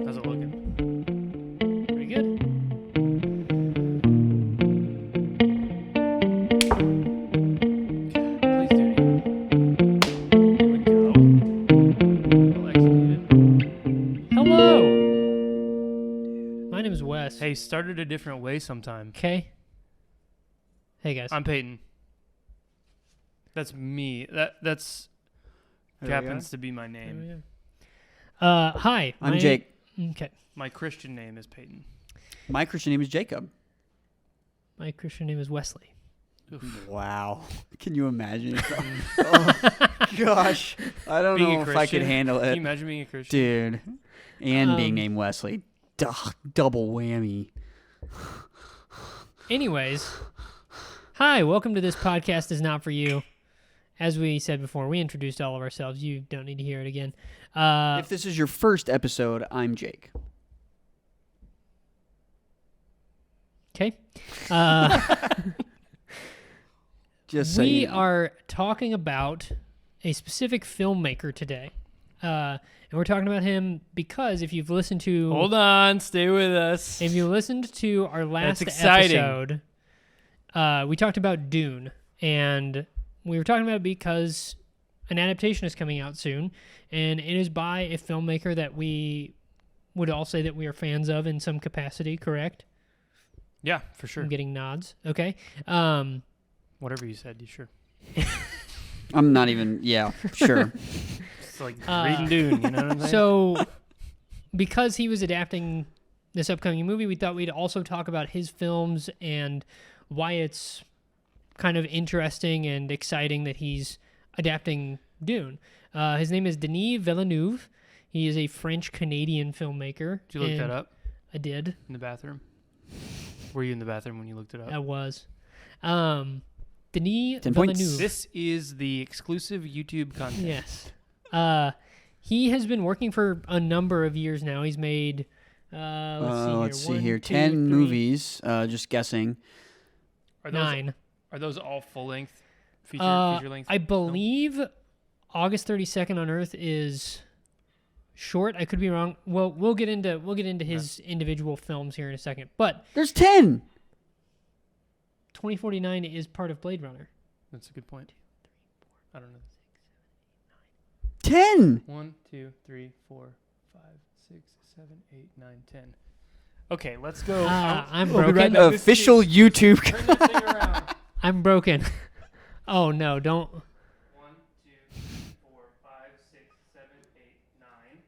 How's it looking? Pretty good. Please do. Here we go. Well executed. Hello. My name is Wes. Hey, start it a different way sometime. Okay. Hey guys. I'm Peyton. That's me. That's happens to be my name. Hi. I'm Jake. Okay. My Christian name is Peyton. My Christian name is Jacob. My Christian name is Wesley. Oof. Wow. Can you imagine? Oh, gosh. I don't know if I could handle it. Can you imagine being a Christian? Dude. And being named Wesley. Double whammy. Anyways. Hi, welcome to This Podcast Is Not For You. As we said before, we introduced all of ourselves. You don't need to hear it again. If this is your first episode, I'm Jake. Okay. Just so we you know. are talking about a specific filmmaker today. And we're talking about him because if you've listened to... Hold on. Stay with us. If you listened to our last That's exciting. episode, we talked about Dune. And we were talking about it because an adaptation is coming out soon. And it is by a filmmaker that we would all say that we are fans of in some capacity, correct? Yeah, for sure. I'm getting nods. Okay. Whatever you said, you sure. I'm not even... Yeah, sure. It's like reading Dune, you know what I'm saying? So, because he was adapting this upcoming movie, we thought we'd also talk about his films and why it's kind of interesting and exciting that he's adapting Dune. His name is Denis Villeneuve. He is a French-Canadian filmmaker. Did you look that up? I did. In the bathroom? Were you in the bathroom when you looked it up? I was. Denis 10 Villeneuve. points. This is the exclusive YouTube content. Yes. He has been working for a number of years now. He's made, let's see One, here. two, 10 three, movies, just guessing. Are those, 9. Are those all full-length, feature-length? I believe August 32nd on Earth is short. I could be wrong. Well, we'll get into his individual films here in a second. But There's 10. 2049 is part of Blade Runner. That's a good point. I don't know. 10. 1, 2, 3, 4, 5, 6, 7, 8, 9, 10. Okay, let's go. I'm We'll be broken. right back. Official YouTube. Turn this thing around. I'm broken. Oh no, don't. 1, 2, 3, 4, 5, 6, 7, 8, 9, 10.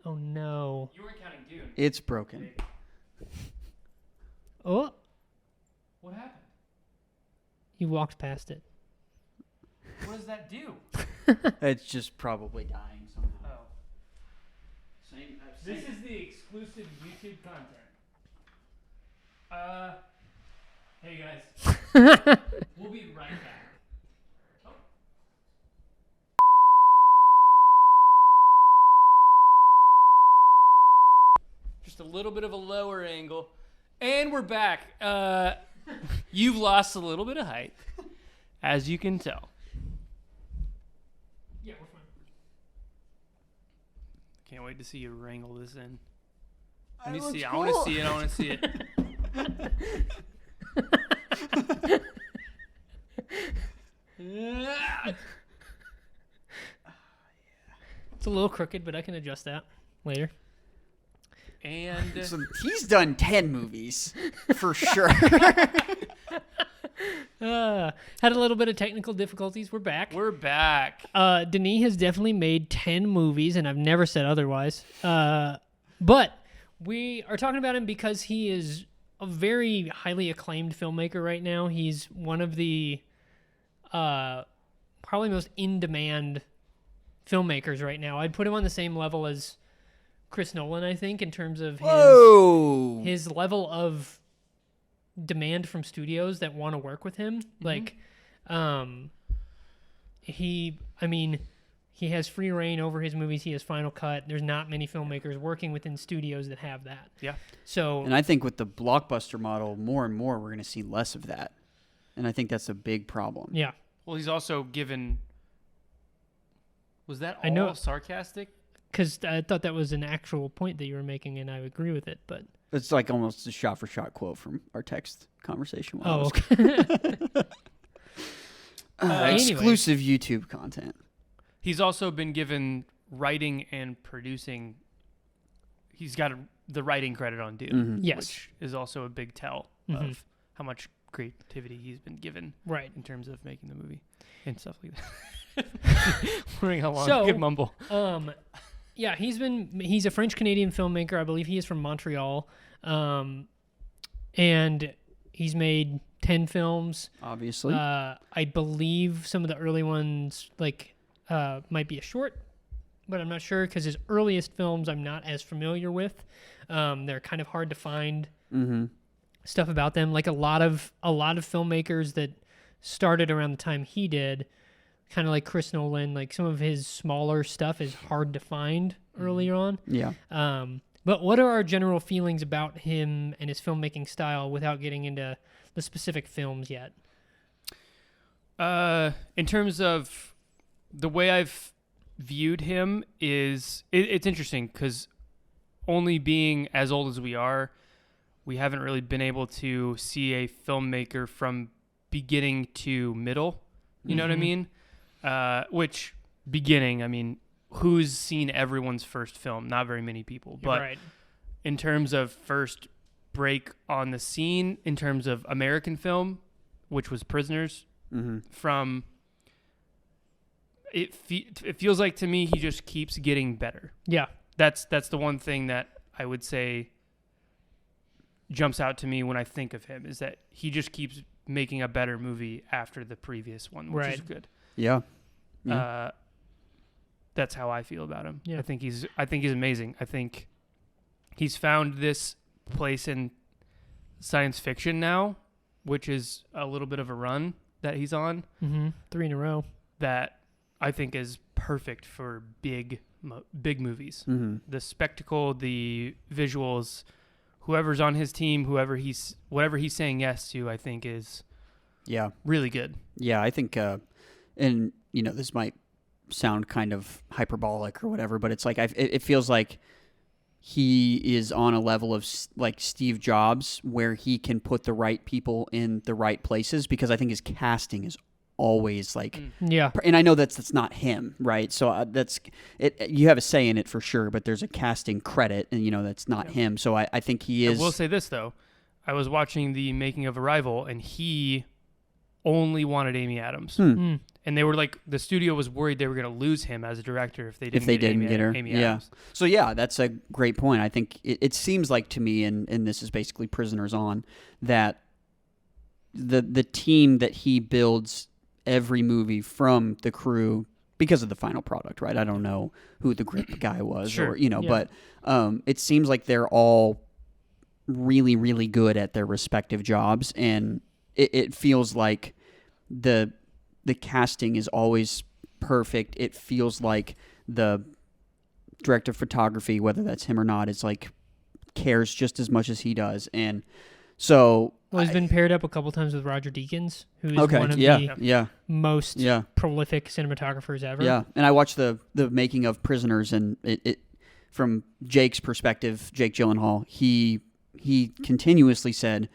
Oh no. You weren't counting Dune. It's broken. Oh, What happened? you walked past it. What does that do? It's just probably dying somehow. Oh. Same. This is the exclusive YouTube content. Hey guys. We'll be right back. Oh. Just a little bit of a lower angle. And we're back. You've lost a little bit of height, as you can tell. Yeah, we're fine. Can't wait to see you wrangle this in. That Let me looks see. I cool. want to see it. I want to see it. It's a little crooked, but I can adjust that later. And So he's done 10 movies for sure. Had a little bit of technical difficulties. We're back. we're back. Denis has definitely made 10 movies, and I've never said otherwise. But we are talking about him because he is a very highly acclaimed filmmaker right now. He's one of the probably most in-demand filmmakers right now. I'd put him on the same level as Chris Nolan, I think, in terms of Whoa. his level of demand from studios that want to work with him. Like, he has free reign over his movies. He has Final Cut. There's not many filmmakers working within studios that have that. Yeah. So, And I think with the blockbuster model, more and more, we're going to see less of that. And I think that's a big problem. yeah. Well, he's also given. Was that all I know. sarcastic? because I thought that was an actual point that you were making, and I agree with it. But It's like almost a shot-for-shot quote from our text conversation. okay. Anyway. Exclusive YouTube content. He's also been given writing and producing. He's got the writing credit on Dune, Mm-hmm. Yes. which is also a big tell Mhm. of how much creativity he's been given Right. in terms of making the movie and stuff like that. Wondering how long So- I could mumble. Yeah, he's a French Canadian filmmaker. I believe he is from Montreal, and he's made 10 films. Obviously. I believe some of the early ones might be a short, but I'm not sure because his earliest films I'm not as familiar with. They're kind of hard to find Mm-hmm. stuff about them. Like a lot of filmmakers that started around the time he did, kind of like Chris Nolan. Like some of his smaller stuff is hard to find earlier on. Yeah. But what are our general feelings about him and his filmmaking style without getting into the specific films yet? In terms of the way I've viewed him is it's interesting because only being as old as we are, we haven't really been able to see a filmmaker from beginning to middle. You know what I mean? Which beginning, I mean, who's seen everyone's first film? Not very many people. You're But right. in terms of first break on the scene, in terms of American film, which was Prisoners, Mm-hmm. from it feels like to me he just keeps getting better. Yeah. That's the one thing that I would say jumps out to me when I think of him is that he just keeps making a better movie after the previous one, which is Right. good. Yeah. That's how I feel about him. Yeah. I think he's amazing. I think he's found this place in science fiction now, which is a little bit of a run that he's on 3 in a row. that I think is perfect for big movies. Mm-hmm. The spectacle, the visuals, whoever's on his team, whatever he's saying yes to, I think is Yeah. really good. Yeah, I think, and this might sound kind of hyperbolic or whatever, but it's like it feels like he is on a level of like Steve Jobs, where he can put the right people in the right places, because I think his casting is always like, Yeah. and I know that's not him, right? So that's it. You have a say in it for sure, but there's a casting credit, and that's not him. So I think he is. I will say this though, I was watching the making of Arrival, and he only wanted Amy Adams. And they were like, the studio was worried they were going to lose him as a director if they didn't get her. Amy Yeah. Adams. So yeah, that's a great point. I think it seems like to me, and this is basically Prisoners on, that the team that he builds every movie from the crew, because of the final product, right? I don't know who the grip guy was, Sure. or Yeah. but it seems like they're all really, really good at their respective jobs, and it feels like the casting is always perfect. It feels like the director of photography, whether that's him or not, is like cares just as much as he does, and so. Well, he's been paired up a couple times with Roger Deakins, who is Okay. one of Yeah. the Yeah. most Yeah. prolific cinematographers ever. Yeah, and I watched the making of Prisoners, and it from Jake's perspective, Jake Gyllenhaal, he continuously said,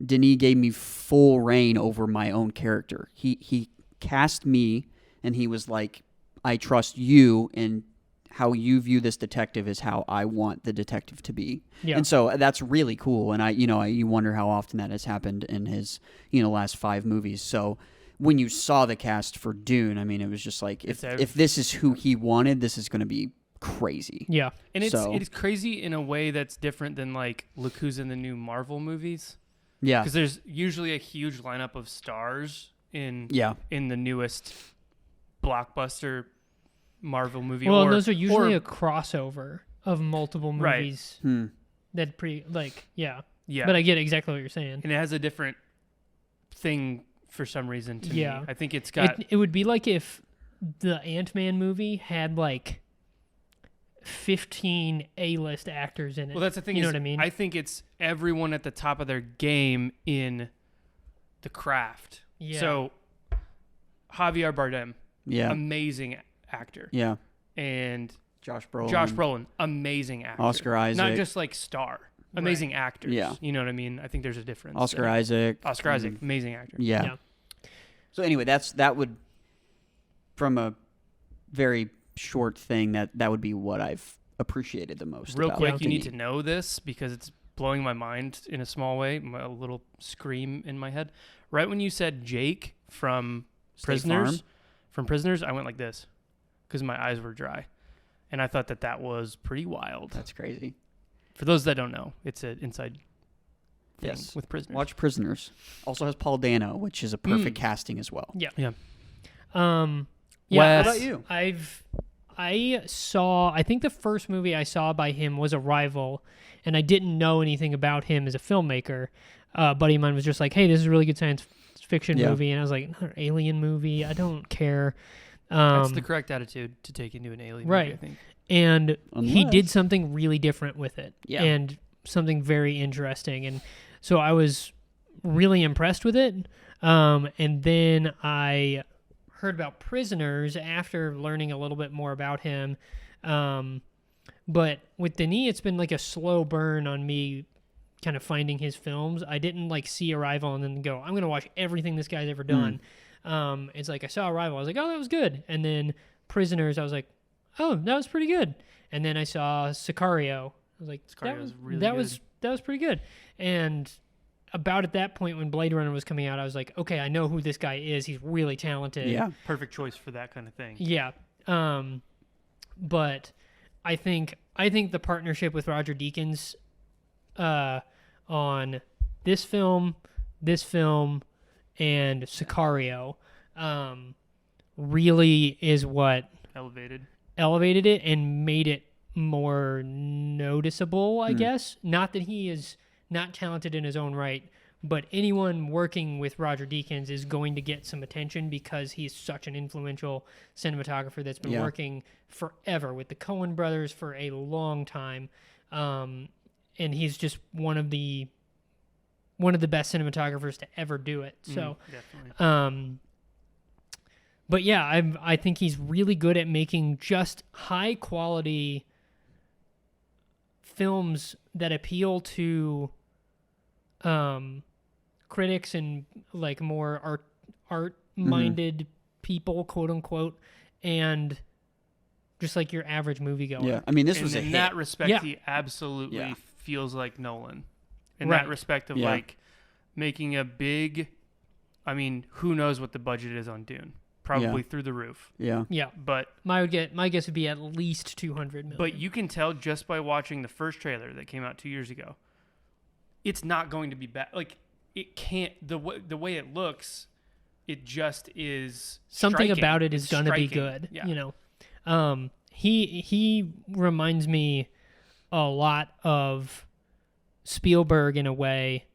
Denis gave me full reign over my own character. He cast me, and he was like, I trust you, and how you view this detective is how I want the detective to be. Yeah. And so that's really cool, and you wonder how often that has happened in his last 5 movies. So when you saw the cast for Dune, I mean, it was just like, if this is who he wanted, this is going to be crazy. Yeah. And So- it's crazy in a way that's different than like look who's in the new Marvel movies. Yeah. Because there's usually a huge lineup of stars in Yeah. the newest blockbuster Marvel movie. Well, or, and those are usually or- a crossover of multiple Right. movies. Hmm. That yeah. yeah, But I get exactly what you're saying. and it has a different thing for some reason to Yeah. me. I think it's got It would be like if the Ant-Man movie had like 15 A-list actors in it. well, that's the thing. You know is what I mean? I think it's everyone at the top of their game in the craft. Yeah. So Javier Bardem, Yeah. amazing actor. Yeah. And Josh Brolin. Josh Brolin, amazing actor. Oscar Isaac. Not just like star. Amazing actors. Yeah. You know what I mean? I think there's a difference. Oscar Isaac. Oscar Isaac, amazing actor. Yeah. So anyway, that would, from a very short thing, that would be what I've appreciated the most. Real about quick, you Denis. need to know this because it's blowing my mind in a small way, a little scream in my head. Right when you said Jake from State Farm? Prisoners, I went like this because my eyes were dry. And I thought that was pretty wild. That's crazy. For those that don't know, it's an inside thing Yes. with Prisoners. Watch Prisoners. Also has Paul Dano, which is a perfect casting as well. Yeah. Yeah. Yeah. What about you? I think the first movie I saw by him was Arrival, and I didn't know anything about him as a filmmaker. A buddy of mine was just like, hey, this is a really good science fiction movie. And I was like, another alien movie? I don't care. That's the correct attitude to take into an alien movie, I think. And he Unless- did something really different with it. Yeah. And something very interesting. And so I was really impressed with it. And then I heard about Prisoners after learning a little bit more about him. But with Denis, it's been like a slow burn on me kind of finding his films. I didn't like see Arrival and then go, I'm going to watch everything this guy's ever done. It's like I saw Arrival. I was like, oh, that was good. And then Prisoners, I was like, oh, that was pretty good. And then I saw Sicario. I was like, Sicario was really that good. was pretty good. And about at that point when Blade Runner was coming out, I was like, okay, I know who this guy is. He's really talented. Yeah. Perfect choice for that kind of thing. Yeah. But I think the partnership with Roger Deakins on this film, and Sicario really is what elevated it and made it more noticeable, I guess. Not that he is not talented in his own right, but anyone working with Roger Deakins is going to get some attention because he's such an influential cinematographer that's been working forever with the Coen brothers for a long time. And he's just one of the best cinematographers to ever do it. So, Definitely. but yeah, I think he's really good at making just high quality films that appeal to critics and like more art minded people, quote unquote, and just like your average moviegoer. Yeah. I mean, this And was a in hit. that respect, Yeah. he absolutely Yeah. feels like Nolan. In Right. that respect of Yeah. like making a big, I mean, who knows what the budget is on Dune? Probably through the roof. Yeah. Yeah. But My guess would be at least 200 million. But you can tell just by watching the first trailer that came out 2 years ago, it's not going to be bad. Like it can't. The way it looks, it just is. something striking. about it is It's going to be striking. good. Yeah. You know, he reminds me a lot of Spielberg in a way,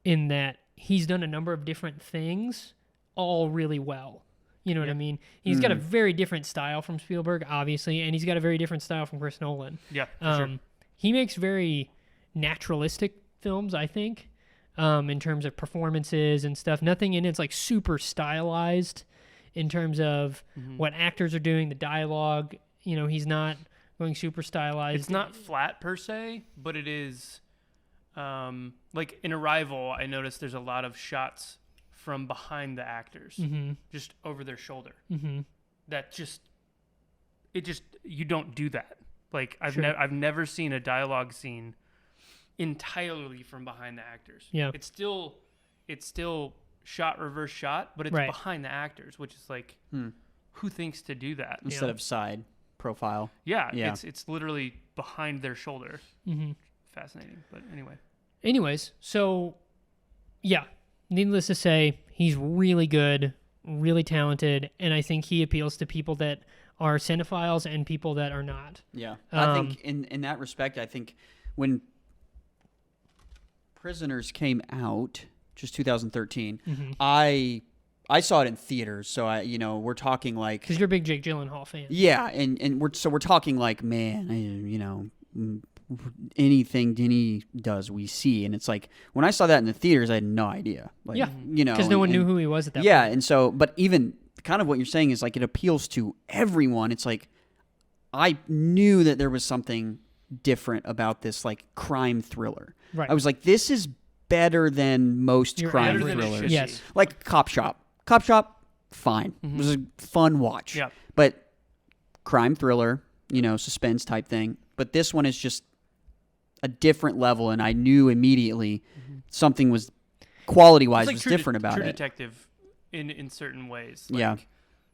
in that he's done a number of different things all really well. You know what I mean? He's got a very different style from Spielberg, obviously, and he's got a very different style from Chris Nolan. Yeah, for sure. He makes very naturalistic films, I think, in terms of performances and stuff. Nothing in it's like super stylized in terms of what actors are doing, the dialogue. You know, he's not going super stylized. It's not flat per se, but it is. Like in Arrival, I noticed there's a lot of shots from behind the actors, just over their shoulder. That you don't do that. Like I've never seen a dialogue scene entirely from behind the actors. Yeah. It's still shot reverse shot, but it's Right. behind the actors, which is like who thinks to do that? Instead of side profile. Yeah, Yeah. it's literally behind their shoulder. Fascinating, but anyway. Anyways, so yeah, needless to say, he's really good, really talented, and I think he appeals to people that are cinephiles and people that are not. Yeah. I think in that respect, I think when Prisoners came out, just 2013, I saw it in theaters, so we're talking like, Because you're a big Jake Gyllenhaal fan. yeah, and we're talking like, man, anything Denis does, we see, and it's like when I saw that in the theaters, I had no idea. Like, Yeah. Because no one knew who he was at that yeah, point. and so, but even kind of what you're saying is like it appeals to everyone. It's like I knew that there was something different about this like crime thriller. Right. I was like, this is better than most Your crime Better than it thrillers. should Yes. be. Like Cop Shop. Cop Shop, fine. Mhm. It was a fun watch. Yeah. But crime thriller, suspense type thing. But this one is just a different level, and I knew immediately something was quality-wise It's like was True different about True it. Detective in certain ways. Like, Yeah.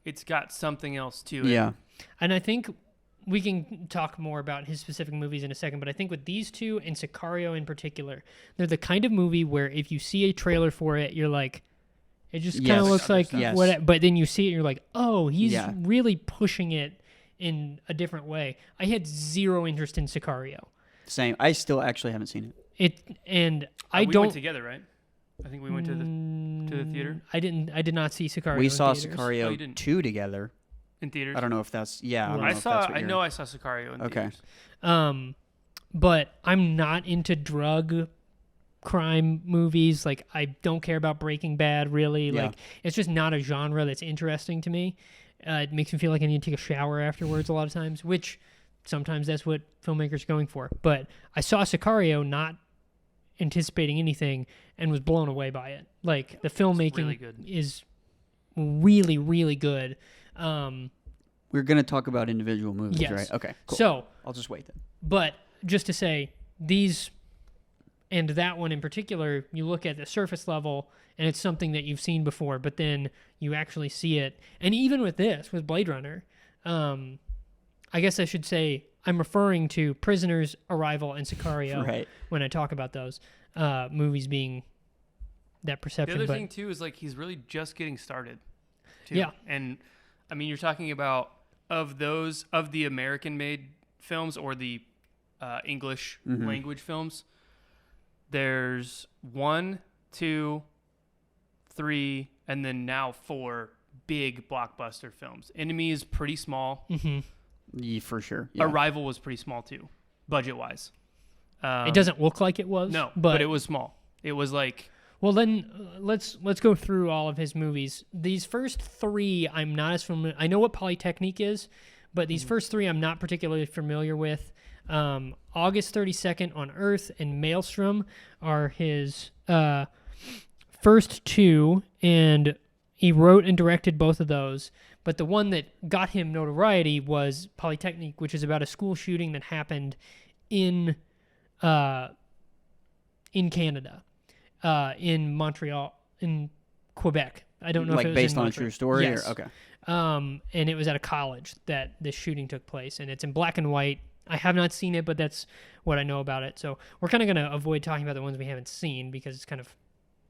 It's got something else to it. Yeah. And I think we can talk more about his specific movies in a second, but I think with these two and Sicario in particular, they're the kind of movie where if you see a trailer for it, you're like, it just kind of Yes. looks like Yes. what, but then you see it and you're like, oh, he's Yeah. really pushing it in a different way. I had zero interest in Sicario. Same. I still actually haven't seen it. I We don't. went together, right? I think we went to the theater I did not see Sicario. We in saw theaters. Oh, Sicario you didn't. 2 together. in theaters. I don't know if that's I don't know I if saw. that's what I you're- know I saw Sicario in Okay. theaters. But I'm not into drug crime movies. Like, I don't care about Breaking Bad, really. Yeah. Like, it's just not a genre that's interesting to me. It makes me feel like I need to take a shower afterwards a lot of times, which sometimes that's what filmmakers are going for. But I saw Sicario not anticipating anything and was blown away by it. Like, the filmmaking really good. is really, really good. We're going to talk about individual movies, Yes. right? Okay, cool. So, I'll just wait then. but just to say, these and that one in particular, you look at the surface level and it's something that you've seen before, but then you actually see it. And even with this, with Blade Runner, I guess I should say I'm referring to Prisoners, Arrival, and Sicario Right. when I talk about those movies being that The perception. other But thing too is like he's really just getting started. Too. Yeah. And I mean, you're talking about of the American-made films or the English language films. There's 1, 2, 3, and then now 4 big blockbuster films. Enemy is pretty small. Yeah, for sure. Yeah. Arrival was pretty small too, budget-wise. it doesn't look like it was. No, but but it was small. It was like Well, then let's go through all of his movies. These first 3, I'm not as familiar. I know what Polytechnic is, but these first 3 I'm not particularly familiar with. August 32nd on Earth and Maelstrom are his first 2, and he wrote and directed both of those. But the one that got him notoriety was Polytechnic, which is about a school shooting that happened in Canada. In Montreal, in Quebec. I don't know like if it was based in on a Montreal. true story? Yes. Or, okay. And it was at a college that this shooting took place, and it's in black and white. I have not seen it, but that's what I know about it. So we're kind of going to avoid talking about the ones we haven't seen because it's kind of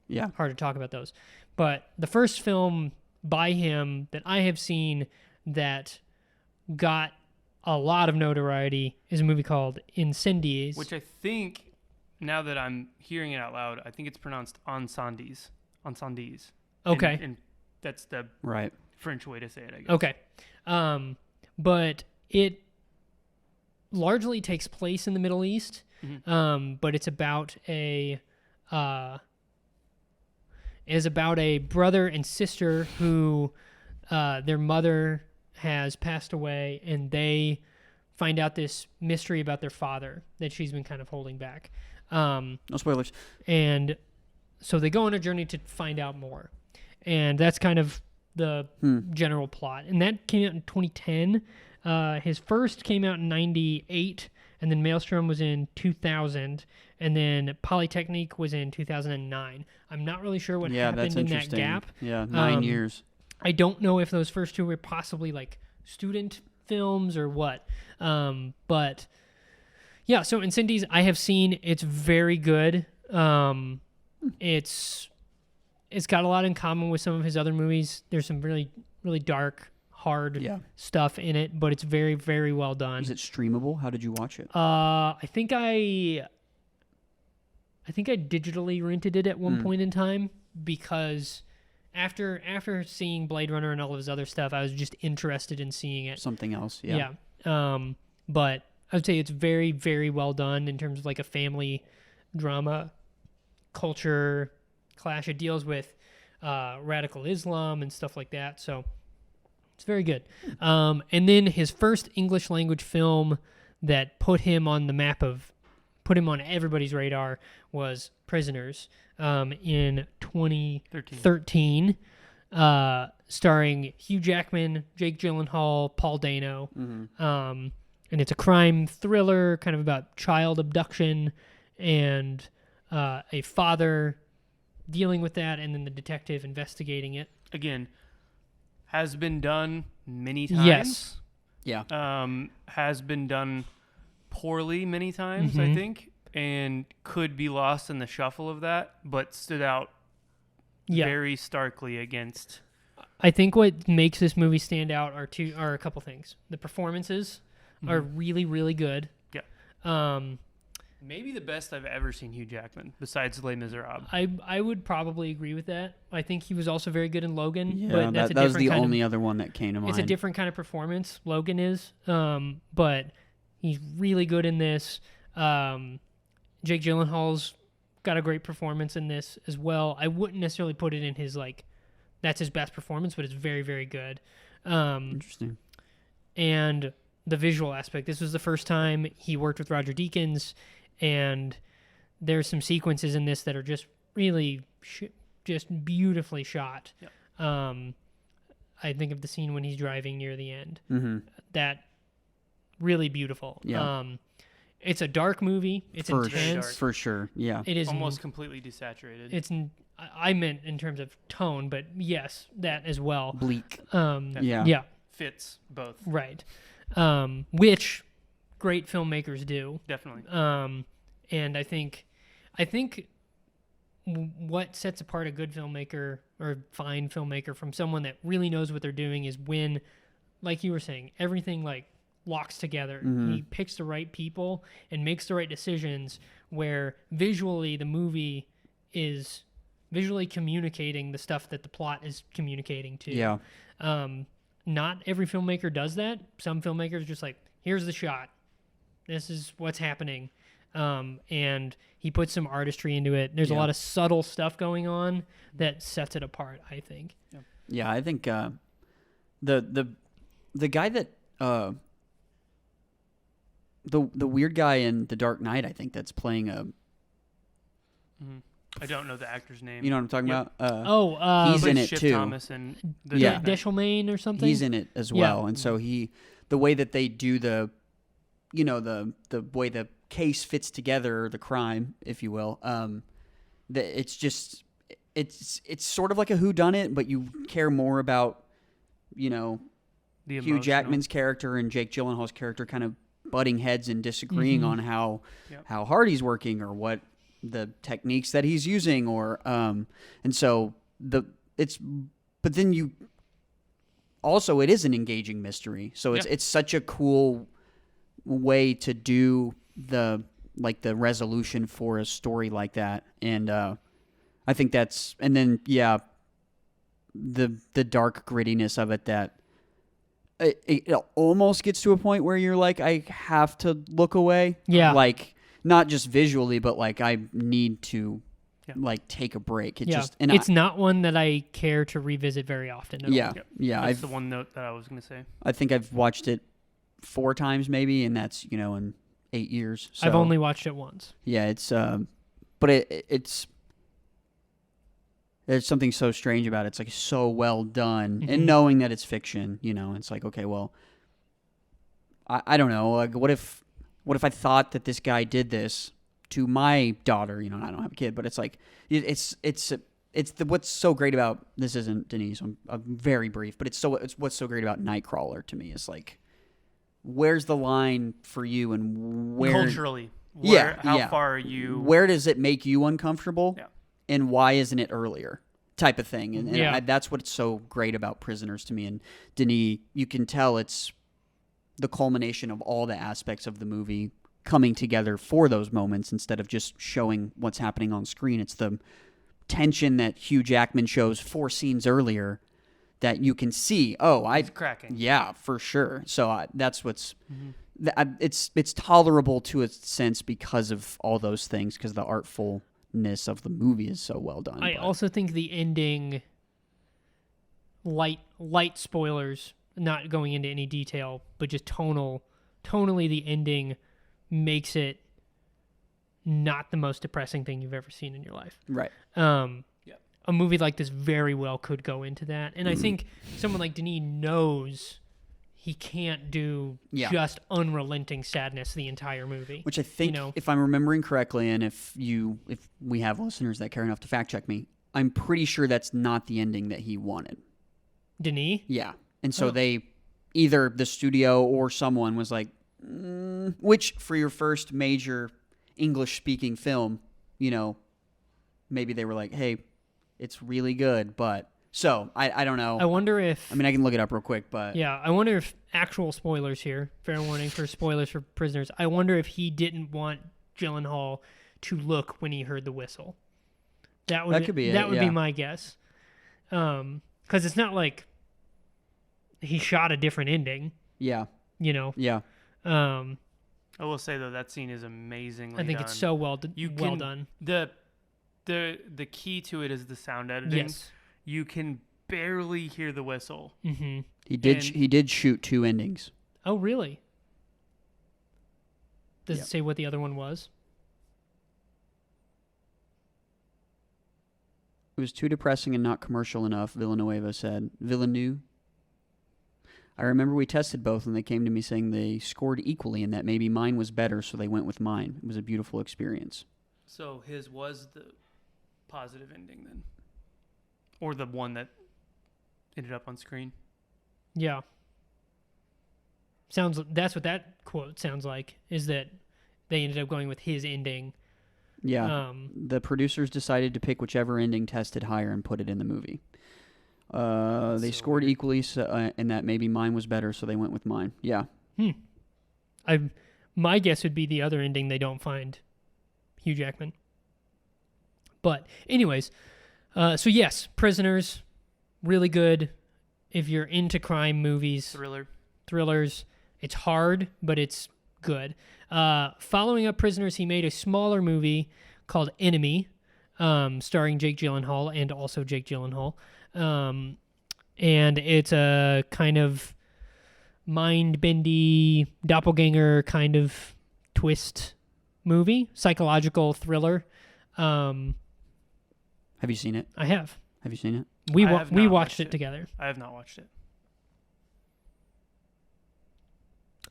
Yeah. hard to talk about those. But the first film by him that I have seen that got a lot of notoriety is a movie called Incendies. which I think, now that I'm hearing it out loud, I think it's pronounced Encendies. Encendies. Okay. And that's the Right. French way to say it, I guess. Okay. But it largely takes place in the Middle East. But it's about a brother and sister who their mother has passed away, and they find out this mystery about their father that she's been kind of holding back. No spoilers. And so they go on a journey to find out more. And that's kind of the general plot. And that came out in 2010. His first came out in 98, and then Maelstrom was in 2000, and then Polytechnic was in 2009. I'm not really sure what Yeah, that's happened in that interesting. gap. Yeah, 9 years. I don't know if those first 2 were possibly like student films or what. But yeah, so Incendies I have seen. It's very good. It's got a lot in common with some of his other movies. There's some really, really dark, hard stuff in it, but it's very, very well done. Is it streamable? How did you watch it? I think I digitally rented it at one point in time because after seeing Blade Runner and all of his other stuff, I was just interested in seeing it. Something else. Yeah. But I would say it's very, very well done in terms of like a family drama, culture clash. It deals with radical Islam and stuff like that. So It's very good. And then his first English language film that put him on the map put him on everybody's radar was Prisoners in 2013, starring Hugh Jackman, Jake Gyllenhaal, Paul Dano. And it's a crime thriller kind of about child abduction and a father dealing with that, and then the detective investigating it. Again, has been done many times. Yes. Yeah. Has been done poorly many times, I think, and could be lost in the shuffle of that, but stood out very starkly against. I think what makes this movie stand out are a couple things. The performances are really, really good. Yeah. Maybe the best I've ever seen Hugh Jackman, besides Les Miserables. I would probably agree with that. I think he was also very good in Logan. Yeah, but that's that was the only other one that came to mind. It's a different kind of performance, Logan is. But he's really good in this. Jake Gyllenhaal's got a great performance in this as well. I wouldn't necessarily put it in his, that's his best performance, but it's very, very good. Interesting. And the visual aspect. This was the first time he worked with Roger Deakins, and there's some sequences in this that are just really just beautifully shot. Yeah. I think of the scene when he's driving near the end. That really beautiful. Yeah. It's a dark movie. It's intense. For sure. Yeah. It is almost completely desaturated. I meant in terms of tone, but yes, that as well. Bleak. Yeah. Fits both. Right. Which great filmmakers do. Definitely. And I think what sets apart a good filmmaker or fine filmmaker from someone that really knows what they're doing is when, like you were saying, everything locks together. He picks the right people and makes the right decisions where visually the movie is visually communicating the stuff that the plot is communicating to. Yeah. Not every filmmaker does that. Some filmmakers just here's the shot. This is what's happening. And he puts some artistry into it. There's a lot of subtle stuff going on that sets it apart, I think. Yeah, I think the guy that the weird guy in The Dark Knight, I think that's playing a. I don't know the actor's name. You know what I'm talking about? He's in it Shiv too. Thomas and Deschelmain or something. He's in it as well, and so the way that they do the way the case fits together, the crime, if you will, it's just it's sort of like a whodunit, but you care more about Hugh Jackman's character and Jake Gyllenhaal's character kind of butting heads and disagreeing on how hard he's working or what the techniques that he's using, or and so but then you also, it is an engaging mystery, so it's such a cool way to do the resolution for a story like that, and I think that's, and then the dark grittiness of it, that it almost gets to a point where you're I have to look away, not just visually, but I need to take a break. It's not one that I care to revisit very often. That's the one note that I was going to say. I think I've watched it 4 times maybe, and that's in 8 years. So, I've only watched it once. Yeah, it's but it's there's something so strange about it. It's so well done, and knowing that it's fiction, it's okay, well, I don't know. What if I thought that this guy did this to my daughter? I don't have a kid, but it's what's so great about this. Isn't Denis? I'm very brief, but it's what's so great about Nightcrawler to me is where's the line for you, and where culturally, how far are you? Where does it make you uncomfortable? Yeah. And why isn't it earlier? Type of thing, and that's what's so great about Prisoners to me. And Denis, you can tell it's the culmination of all the aspects of the movie coming together for those moments instead of just showing what's happening on screen. It's the tension that Hugh Jackman shows 4 scenes earlier that you can see. It's cracking. Yeah, for sure. So that's what's it's tolerable to a sense because of all those things, because the artfulness of the movie is so well done. I also think the ending, light spoilers, not going into any detail, but just tonally the ending makes it not the most depressing thing you've ever seen in your life. Right. A movie like this very well could go into that. And I think someone like Denis knows he can't do just unrelenting sadness the entire movie. Which I think, if I'm remembering correctly, and if we have listeners that care enough to fact check me, I'm pretty sure that's not the ending that he wanted. Denis? Yeah. And so they, either the studio or someone was like, which for your first major English-speaking film, maybe they were like, hey, it's really good, but... So, I don't know. I wonder if... I mean, I can look it up real quick, but... Yeah, I wonder if... Actual spoilers here. Fair warning for spoilers for Prisoners. I wonder if he didn't want Gyllenhaal to look when he heard the whistle. That could be it, that would be my guess. Because it's not like he shot a different ending. Yeah. Yeah. I will say, though, that scene is amazingly done. I think it's so well done. The key to it is the sound editing. Yes. You can barely hear the whistle. Mm-hmm. He did shoot 2 endings. Oh, really? Does it say what the other one was? It was too depressing and not commercial enough, Villeneuve said. Villeneuve? I remember we tested both and they came to me saying they scored equally and that maybe mine was better, so they went with mine. It was a beautiful experience. So his was the positive ending then? Or the one that ended up on screen? Yeah. That's what that quote sounds like, is that they ended up going with his ending. Yeah. The producers decided to pick whichever ending tested higher and put it in the movie. They scored equally, and that maybe mine was better, so they went with mine. Yeah. My guess would be the other ending they don't find Hugh Jackman. But anyways, so yes, Prisoners, really good. If you're into crime movies, thrillers, it's hard, but it's good. Following up Prisoners, he made a smaller movie called Enemy, starring Jake Gyllenhaal and also Jake Gyllenhaal. And it's a kind of mind-bendy doppelganger kind of twist movie, psychological thriller. Have you seen it? I have. Have you seen it? We watched it together. I have not watched it.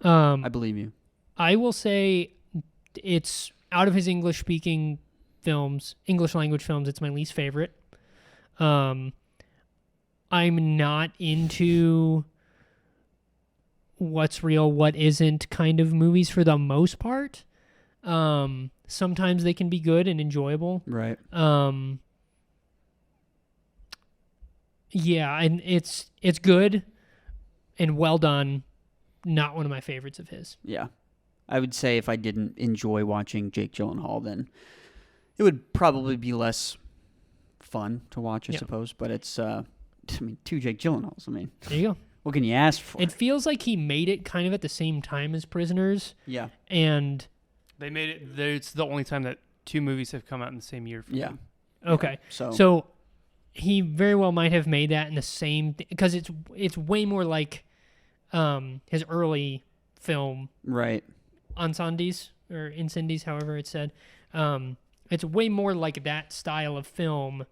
I believe you. I will say it's out of his English language films, it's my least favorite. I'm not into what's real, what isn't kind of movies for the most part. Sometimes they can be good and enjoyable. Right. Yeah, and it's good and well done. Not one of my favorites of his. Yeah. I would say if I didn't enjoy watching Jake Gyllenhaal, then it would probably be less fun to watch, I suppose. But it's, 2 Jake Gyllenhaals. There you go. What can you ask for? It feels like he made it kind of at the same time as Prisoners. Yeah. And they made it. It's the only time that 2 movies have come out in the same year for him. Okay. Yeah, so he very well might have made that in the same because it's way more like his early film, right? Incendies, however it's said. It's way more like that style of film,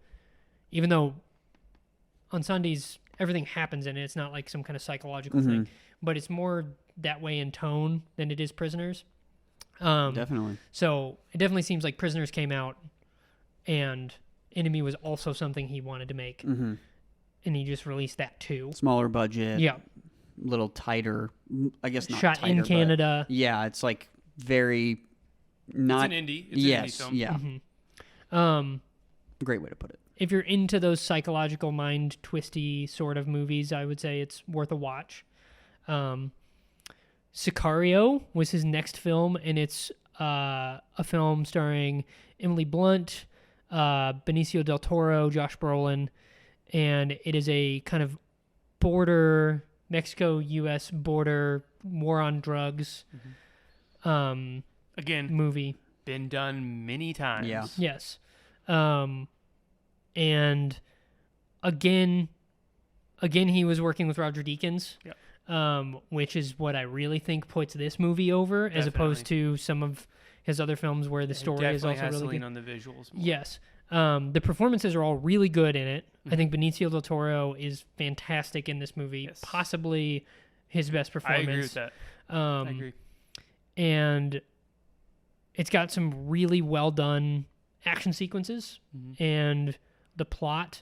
even though Incendies, everything happens in it. It's not like some kind of psychological thing, but it's more that way in tone than it is Prisoners. Definitely. So it definitely seems like Prisoners came out and Enemy was also something he wanted to make. Mm-hmm. And he just released that too. Smaller budget. Yeah. Little tighter. I guess not shot tighter, in Canada. Yeah, it's like very not... It's an indie. It's an indie film. Yeah. Mm-hmm. Great way to put it. If you're into those psychological mind twisty sort of movies, I would say it's worth a watch. Sicario was his next film, and it's a film starring Emily Blunt, Benicio del Toro, Josh Brolin, and it is a kind of border, Mexico-U.S. border, war on drugs again movie. Been done many times. Yeah. Yes. And again, again, he was working with Roger Deakins, Yeah. which is what I really think puts this movie over, as opposed to some of his other films where the story is also has really to lean good. on the visuals more. Yes. The performances are all really good in it. Mm-hmm. I think Benicio del Toro is fantastic in this movie. Yes. Possibly his best performance. I agree with that. I agree. And it's got some really well done action sequences, and the plot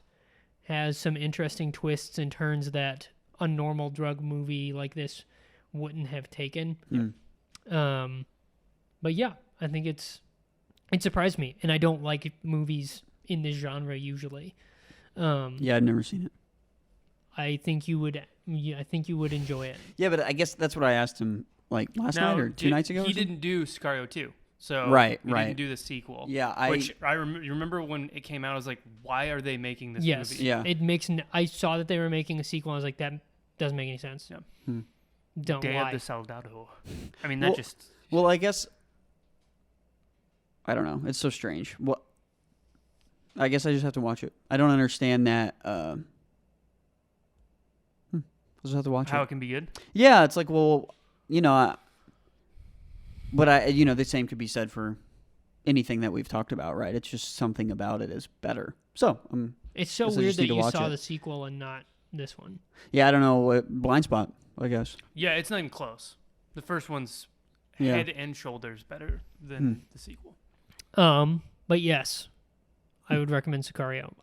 has some interesting twists and turns that a normal drug movie like this wouldn't have taken. But yeah, I think it surprised me, and I don't like movies in this genre usually. Yeah, I've never seen it. I think you would enjoy it. Yeah, but I guess that's what I asked him like last night or 2 nights ago. He didn't do Sicario 2. So right. He didn't do the sequel. Yeah, you remember when it came out, I was like, why are they making this yes, movie? Yeah. It makes. I saw that they were making a sequel. I was like, that doesn't make any sense. Yeah. Don't Day lie. of the Soldado. I mean, that just. Well, I guess. I don't know. It's so strange. Well, I guess I just have to watch it. I don't understand that. I'll just have to watch How it. it can be good? Yeah, it's like, well, but the same could be said for anything that we've talked about, right? It's just something about it is better. So, it's so guess I weird just that need to you watch saw it. the sequel and not this one. yeah, I don't know. Blind spot, I guess. Yeah, it's not even close. The first one's Yeah. head and shoulders better than the sequel. But yes, I would recommend Sicario.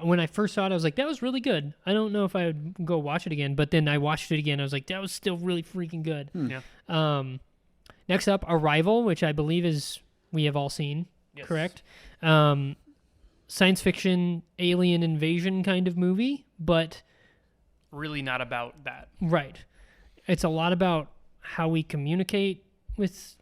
When I first saw it, I was like, that was really good. I don't know if I would go watch it again, but then I watched it again. I was like, that was still really freaking good. Yeah. Next up, Arrival, which I believe we have all seen, Yes. correct? Science fiction, alien invasion kind of movie, but Really not about that. right. It's a lot about how we communicate with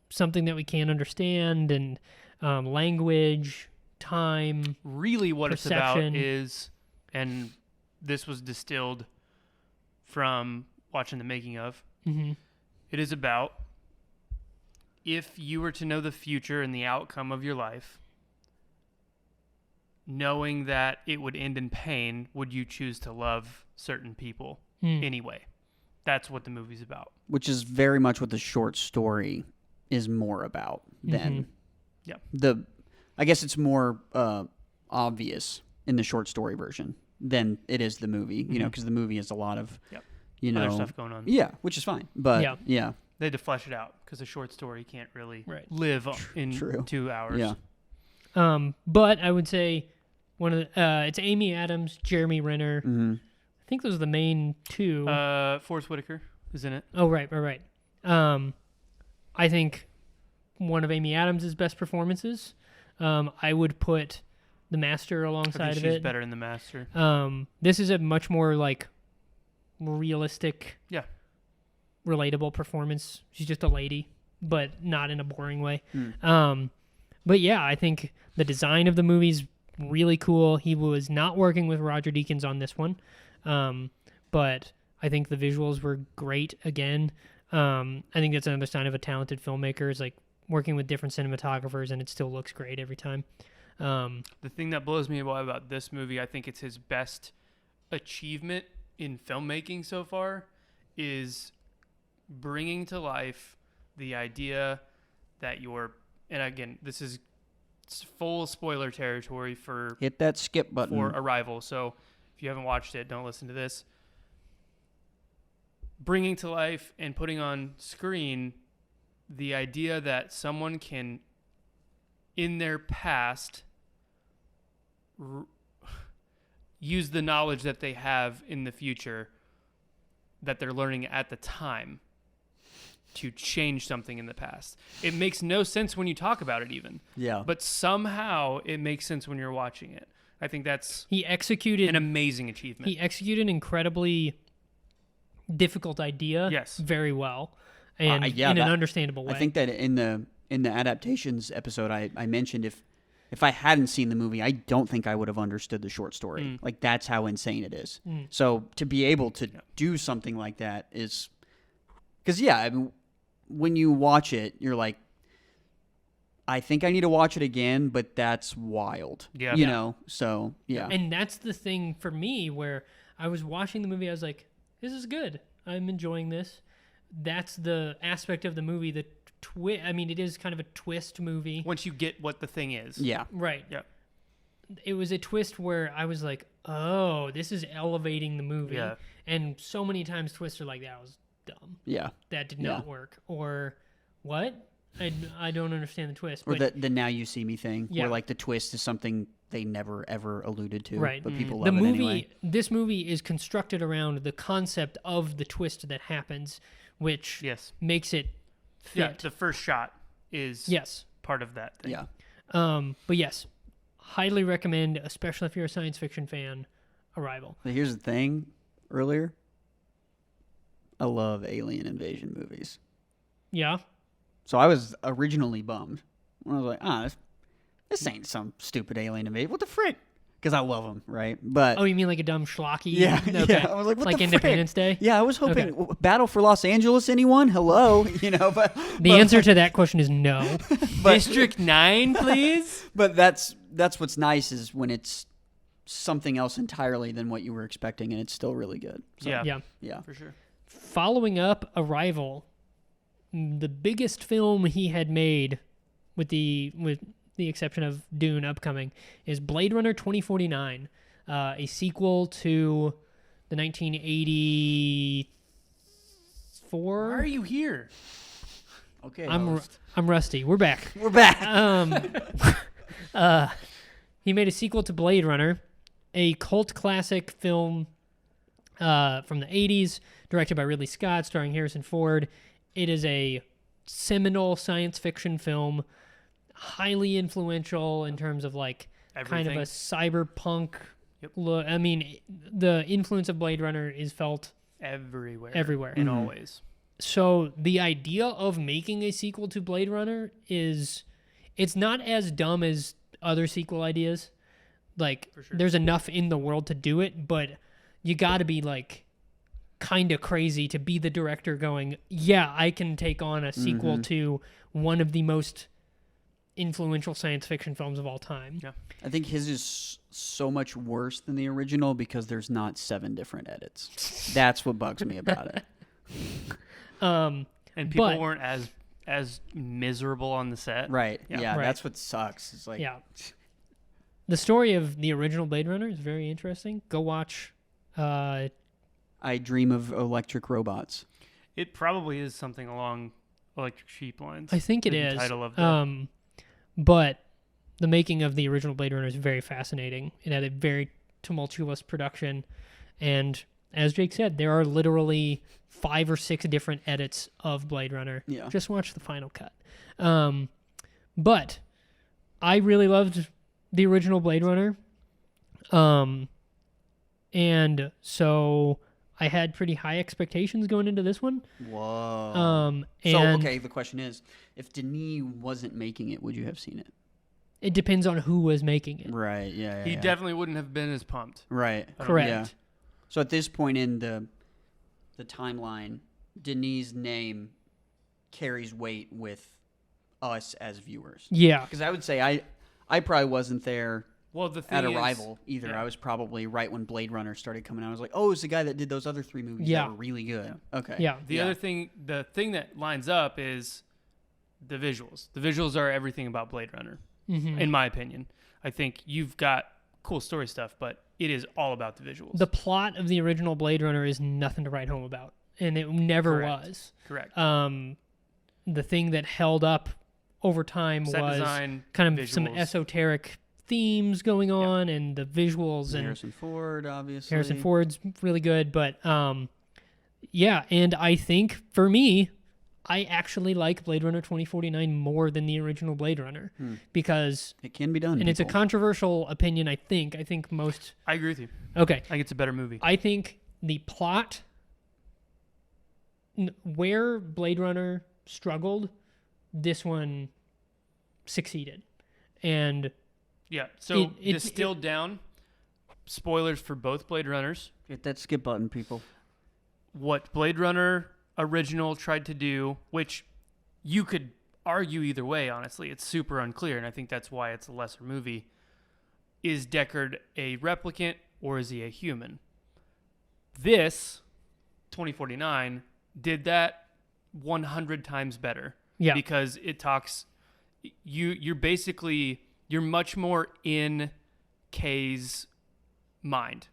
something that we can't understand, and language, time. Really what Perception. it's about is, and this was distilled from watching the making of, it is about if you were to know the future and the outcome of your life, knowing that it would end in pain, would you choose to love certain people anyway? That's what the movie's about. Which is very much what the short story is more about than I guess it's more obvious in the short story version than it is the movie, because the movie has a lot of, Other stuff going on. Yeah, which is fine. But yeah. They had to flesh it out because a short story can't really Right. live in True. 2 hours. Yeah. But I would say it's Amy Adams, Jeremy Renner. I think those are the main two. Forrest Whitaker is in it. Oh, right. I think one of Amy Adams' best performances. I would put The Master I alongside think of she's it. better in The Master. This is a much more like realistic, relatable performance. She's just a lady, but not in a boring way. But yeah, I think the design of the movie's really cool. He was not working with Roger Deakins on this one, but I think the visuals were great again. I think that's another sign of a talented filmmaker, is like working with different cinematographers, and it still looks great every time. The thing that blows me away about this movie, I think it's his best achievement in filmmaking so far, is bringing to life the idea that and again, this is full spoiler territory for Hit that skip button. for Arrival. So if you haven't watched it, don't listen to this. Bringing to life and putting on screen the idea that someone can, in their past, use the knowledge that they have in the future that they're learning at the time to change something in the past. It makes no sense when you talk about it even. Yeah. But somehow it makes sense when you're watching it. I think that's He executed an amazing achievement. He executed an incredibly difficult idea Yes. very well, and yeah, in that- an understandable way. I think that in the adaptations episode, I mentioned if I hadn't seen the movie, I don't think I would have understood the short story. Like, that's how insane it is. So to be able to do something like that is, because I mean, when you watch it, you're like, I think I need to watch it again, but that's wild. Yeah. You know, so, yeah. And that's the thing for me where I was watching the movie, I was like, this is good. I'm enjoying this. That's the aspect of the movie, the twist. I mean, it is kind of a twist movie. Once you get what the thing is. Yeah. Right. Yeah. It was a twist where I was like, oh, this is elevating the movie. Yeah. And so many times twists are like, that was dumb. Yeah. That did not work. Or what? I don't understand the twist. Or but the Now You See Me thing, Yeah. where like the twist is something they never ever alluded to, Right. but people the love movie, it anyway. this movie is constructed around the concept of the twist that happens, which Yes. makes it fit. Yeah. The first shot is Yes. part of that thing. Yeah. But yes, highly recommend, especially if you're a science fiction fan, Arrival. But here's the thing. Earlier, I love alien invasion movies. Yeah. So I was originally bummed when I was like, this ain't some stupid alien invasion. What the frick? Because I love them, right? But Oh, you mean like a dumb schlocky? yeah, Okay. yeah. I was like, what Like the Independence frick? Day? Yeah, I was hoping Battle for Los Angeles. Anyone? Hello, but The answer to that question is no. District 9, please. But that's what's nice is when it's something else entirely than what you were expecting, and it's still really good. So, Yeah. yeah. For sure. Following up Arrival, the biggest film he had made, with the exception of Dune upcoming, is Blade Runner 2049, a sequel to the 1984. Why are you here? Okay, I'm rusty. We're back. we're back. He made a sequel to Blade Runner, a cult classic film from the 80s, directed by Ridley Scott, starring Harrison Ford. It is a seminal science fiction film, highly influential in terms of like kind of a cyberpunk look. I mean, the influence of Blade Runner is felt everywhere. and always. So the idea of making a sequel to Blade Runner it's not as dumb as other sequel ideas. Like, there's enough in the world to do it, but you got to be like kind of crazy to be the director going, yeah, I can take on a sequel to one of the most influential science fiction films of all time. Yeah. I think his is so much worse than the original because there's not 7 different edits. That's what bugs me about it. And people but- weren't as miserable on the set. Right. Yeah. Yeah, Right. that's what sucks. It's like, Yeah. The story of the original Blade Runner is very interesting. Go watch. I dream of electric robots. It probably is something along Electric Sheep lines. I think it the is. title of the But the making of the original Blade Runner is very fascinating. It had a very tumultuous production, and as Jake said, there are literally 5 or 6 different edits of Blade Runner. Yeah. Just watch the final cut. But I really loved the original Blade Runner. And so I had pretty high expectations going into this one. Whoa. And So, okay, the question is, if Denis wasn't making it, would you have seen it? it depends on who was making it. Right, yeah, he definitely wouldn't have been as pumped. Right. Correct. Yeah. So at this point in the timeline, Denis' name carries weight with us as viewers. Yeah. Because I would say I probably wasn't there Well, the thing at is, Arrival either. yeah. I was probably right when Blade Runner started coming out. I was like, oh, it's the guy that did those other 3 movies Yeah. that were really good. Okay. Yeah. The other thing, the thing that lines up is the visuals. The visuals are everything about Blade Runner, in my opinion. I think you've got cool story stuff, but it is all about the visuals. The plot of the original Blade Runner is nothing to write home about, and it never Correct. was. Correct. The thing that held up over time Set was design, kind of some visuals. esoteric themes going on, and the visuals, and Harrison Ford, obviously. Harrison Ford's really good. But yeah, and I think for me, I actually like Blade Runner 2049 more than the original Blade Runner because, It can be done. and it's a people. controversial opinion. I think most. I agree with you. Okay, I think it's a better movie. I think the plot, where Blade Runner struggled, this one succeeded. And Yeah. So It- distilled down, spoilers for both Blade Runners. Hit that skip button, people. What Blade Runner original tried to do, which you could argue either way, honestly. It's super unclear, and I think that's why it's a lesser movie. Is Deckard a replicant, or is he a human? This, 2049, did that 100 times better. Yeah. Because it talks... You're much more in K's mind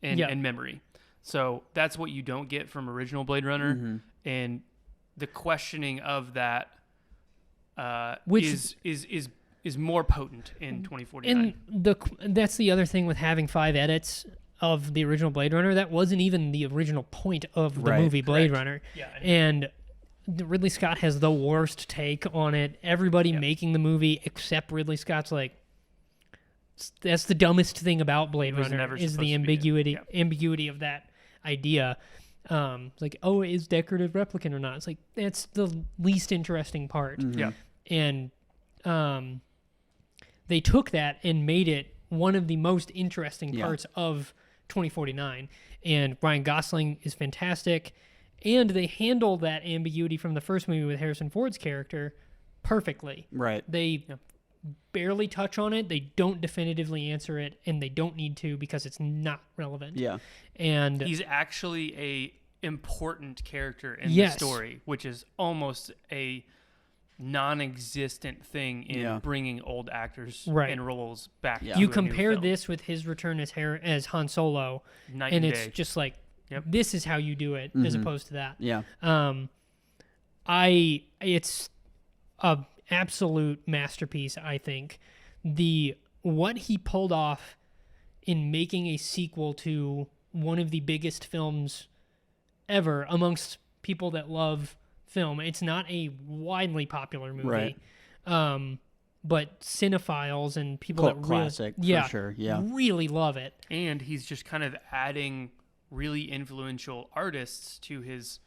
and memory. So that's what you don't get from original Blade Runner. Mm-hmm. And the questioning of that Which is more potent in 2049. And that's the other thing with having 5 edits of the original Blade Runner. That wasn't even the original point of the movie Blade Runner. Yeah, and Ridley Scott has the worst take on it. Everybody making the movie except Ridley Scott's like, that's the dumbest thing about Blade Runner is the ambiguity of that idea. It's like, oh, is Deckard a replicant or not? It's like, that's the least interesting part. Mm-hmm. Yeah. And they took that and made it one of the most interesting parts of 2049. And Ryan Gosling is fantastic. And they handle that ambiguity from the first movie with Harrison Ford's character perfectly. Right. They barely touch on it. They don't definitively answer it, and they don't need to because it's not relevant. Yeah. And he's actually a important character in the story, which is almost a non-existent thing in bringing old actors and roles back. You compare this with his return as Han Solo, and it's just like, this is how you do it, as opposed to that. Yeah. It's a absolute masterpiece, I think. What he pulled off in making a sequel to one of the biggest films ever amongst people that love film. It's not a widely popular movie. Right. But cinephiles and people classic, for sure. Yeah. Really love it. And he's just kind of adding really influential artists to his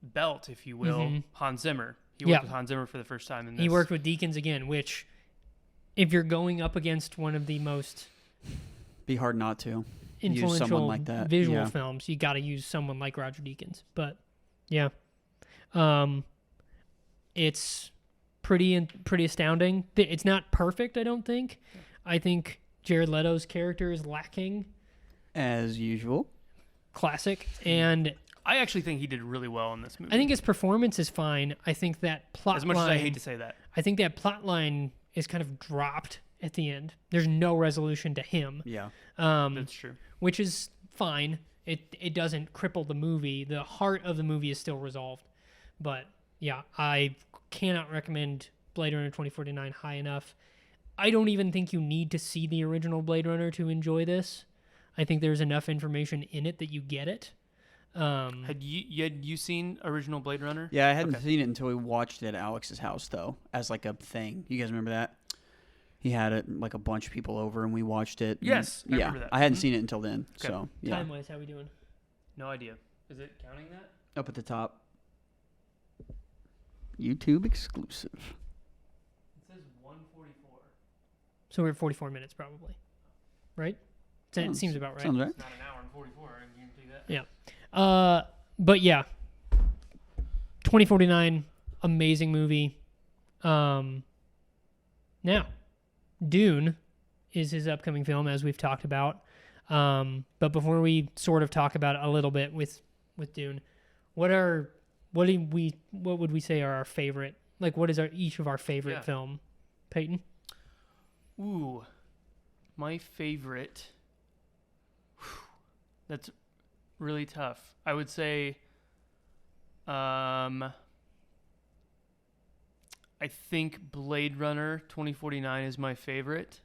belt, if you will. Hans Zimmer. He worked with Hans Zimmer for the first time in this. He worked with Deakins again, which, if you're going up against one of the most be hard not to influential use someone like that. Visual films, you got to use someone like Roger Deakins. But it's pretty astounding. It's not perfect, I don't think. I think Jared Leto's character is lacking, as usual. Classic. And I actually think he did really well in this movie. I think his performance is fine. I think that plot as much line, as I hate to say that, I think that plot line is kind of dropped at the end. There's no resolution to him. Yeah. That's true. Which is fine. It doesn't cripple the movie. The heart of the movie is still resolved. But yeah, I cannot recommend Blade Runner 2049 high enough. I don't even think you need to see the original Blade Runner to enjoy this. I think there's enough information in it that you get it. Had you seen original Blade Runner? Yeah, I hadn't seen it until we watched it at Alex's house, though, as like a thing. You guys remember that? He had it like a bunch of people over, and we watched it. Yes, I remember that. I hadn't seen it until then. Okay. So yeah. Time-wise, how we doing? No idea. Is it counting that? Up at the top. YouTube exclusive. It says 1:44. So we're at 44 minutes, probably. Right? It seems about right. Sounds right. It's not an hour and 44. I can guarantee that. Yeah. But yeah, 2049, amazing movie. Now, Dune is his upcoming film, as we've talked about. But before we sort of talk about it a little bit with Dune, what would we say are our favorite? Like, what is each of our favorite film? Peyton? Ooh, my favorite. That's really tough. I would say, I think Blade Runner 2049 is my favorite.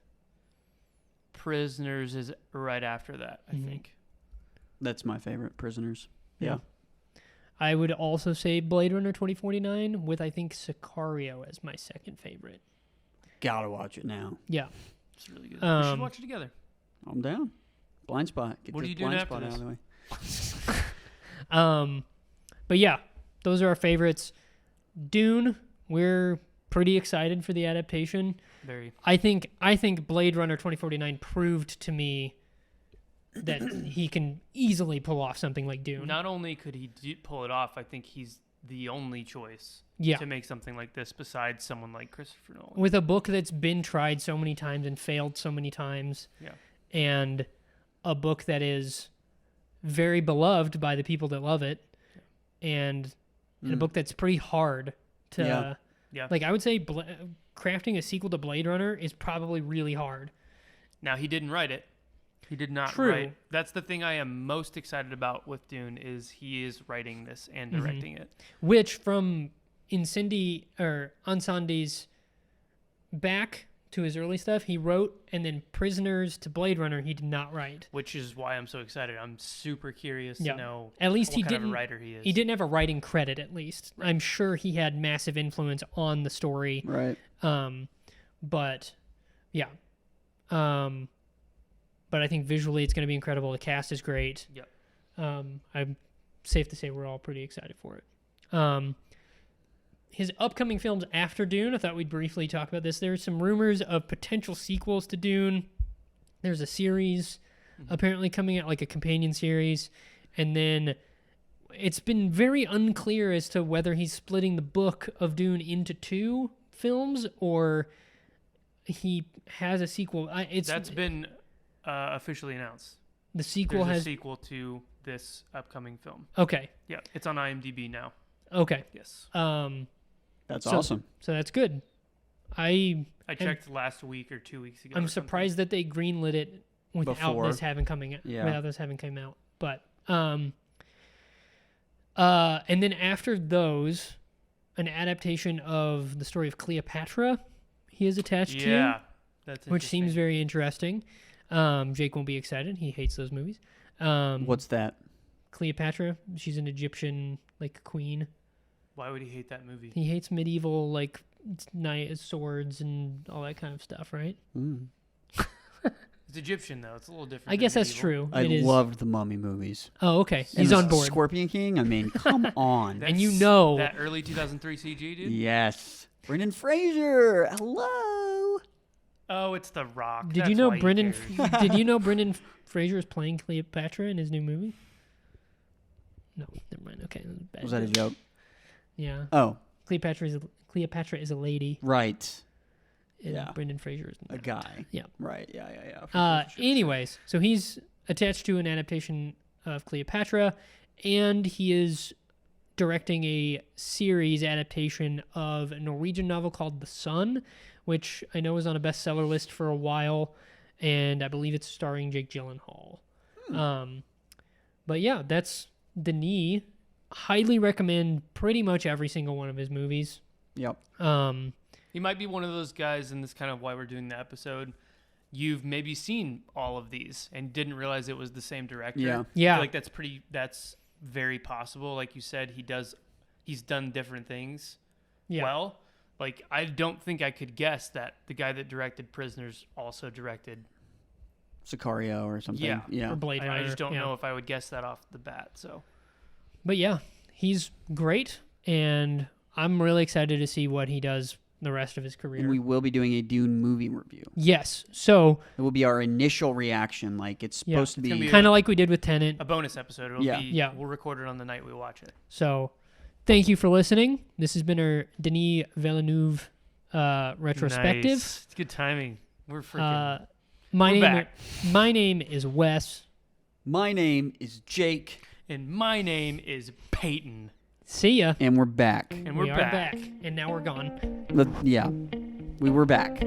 Prisoners is right after that, I think. That's my favorite, Prisoners. Yeah. I would also say Blade Runner 2049 with, I think, Sicario as my second favorite. Gotta watch it now. Yeah. It's really good. We should watch it together. I'm down. Blind spot. Get what are this you doing blind after spot this? out of the way. But yeah, those are our favorites. Dune, we're pretty excited for the adaptation. Very. I think Blade Runner 2049 proved to me that he can easily pull off something like Dune. Not only could he pull it off, I think he's the only choice Yeah. to make something like this besides someone like Christopher Nolan. With a book that's been tried so many times and failed so many times. Yeah. And a book that is very beloved by the people that love it. And a book that's pretty hard to... Yeah. Like, I would say crafting a sequel to Blade Runner is probably really hard. Now, he didn't write it. He did not True. write. That's the thing I am most excited about with Dune is he is writing this and directing it. Which, from Ansandi's back to his early stuff, he wrote, and then Prisoners to Blade Runner, he did not write. Which is why I'm so excited. I'm super curious to know at least what he kind didn't, of a writer he is. He didn't have a writing credit, at least. Right. I'm sure he had massive influence on the story. Right. But, yeah. But I think visually it's going to be incredible. The cast is great. Yep. I'm safe to say we're all pretty excited for it. His upcoming films after Dune, I thought we'd briefly talk about this. There's some rumors of potential sequels to Dune. There's a series apparently coming out, like a companion series. And then it's been very unclear as to whether he's splitting the book of Dune into 2 films or he has a sequel. That's been officially announced. The sequel There's a sequel to this upcoming film. Okay. Yeah, it's on IMDb now. Okay. Yes. That's awesome. So that's good. I checked last week or 2 weeks ago. I'm surprised that they greenlit it without this having come out. But and then after those, an adaptation of the story of Cleopatra he is attached to. Yeah, that's which seems very interesting. Jake won't be excited. He hates those movies. What's that? Cleopatra. She's an Egyptian queen. Why would he hate that movie? He hates medieval swords and all that kind of stuff, right? It's Egyptian though. It's a little different. I guess that's true. I loved the Mummy movies. Oh, okay. And He's on board. Scorpion King. I mean, come on. And you know that early 2003 CG, dude. Yes. Brendan Fraser. Hello. Oh, it's The Rock. Did you know Brendan? Did you know Brendan Fraser is playing Cleopatra in his new movie? No, never mind. Okay, was that a joke? Yeah. Oh. Cleopatra is a lady. Right. And Brendan Fraser is a guy. Yeah. Right. Yeah. Sure. Anyways, so he's attached to an adaptation of Cleopatra, and he is directing a series adaptation of a Norwegian novel called The Sun, which I know is on a bestseller list for a while, and I believe it's starring Jake Gyllenhaal. But yeah, that's Denis. Highly recommend pretty much every single one of his movies. Yep. He might be one of those guys, and this is kind of why we're doing the episode. You've maybe seen all of these and didn't realize it was the same director. Yeah. I feel like that's very possible. Like you said, he's done different things. Yeah. Well, I don't think I could guess that the guy that directed Prisoners also directed Sicario or something. Yeah. Or Blade Runner. I just don't know if I would guess that off the bat. So. But yeah, he's great, and I'm really excited to see what he does the rest of his career. And we will be doing a Dune movie review. Yes. So it will be our initial reaction. It's supposed to be kind of like we did with Tenet. A bonus episode. It'll be, we'll record it on the night we watch it. So thank you for listening. This has been our Denis Villeneuve retrospective. Nice. It's good timing. We're freaking my name is Wes. My name is Jake. And my name is Peyton. See ya. And we're back. And we're back. And now we're gone. Yeah. We were back.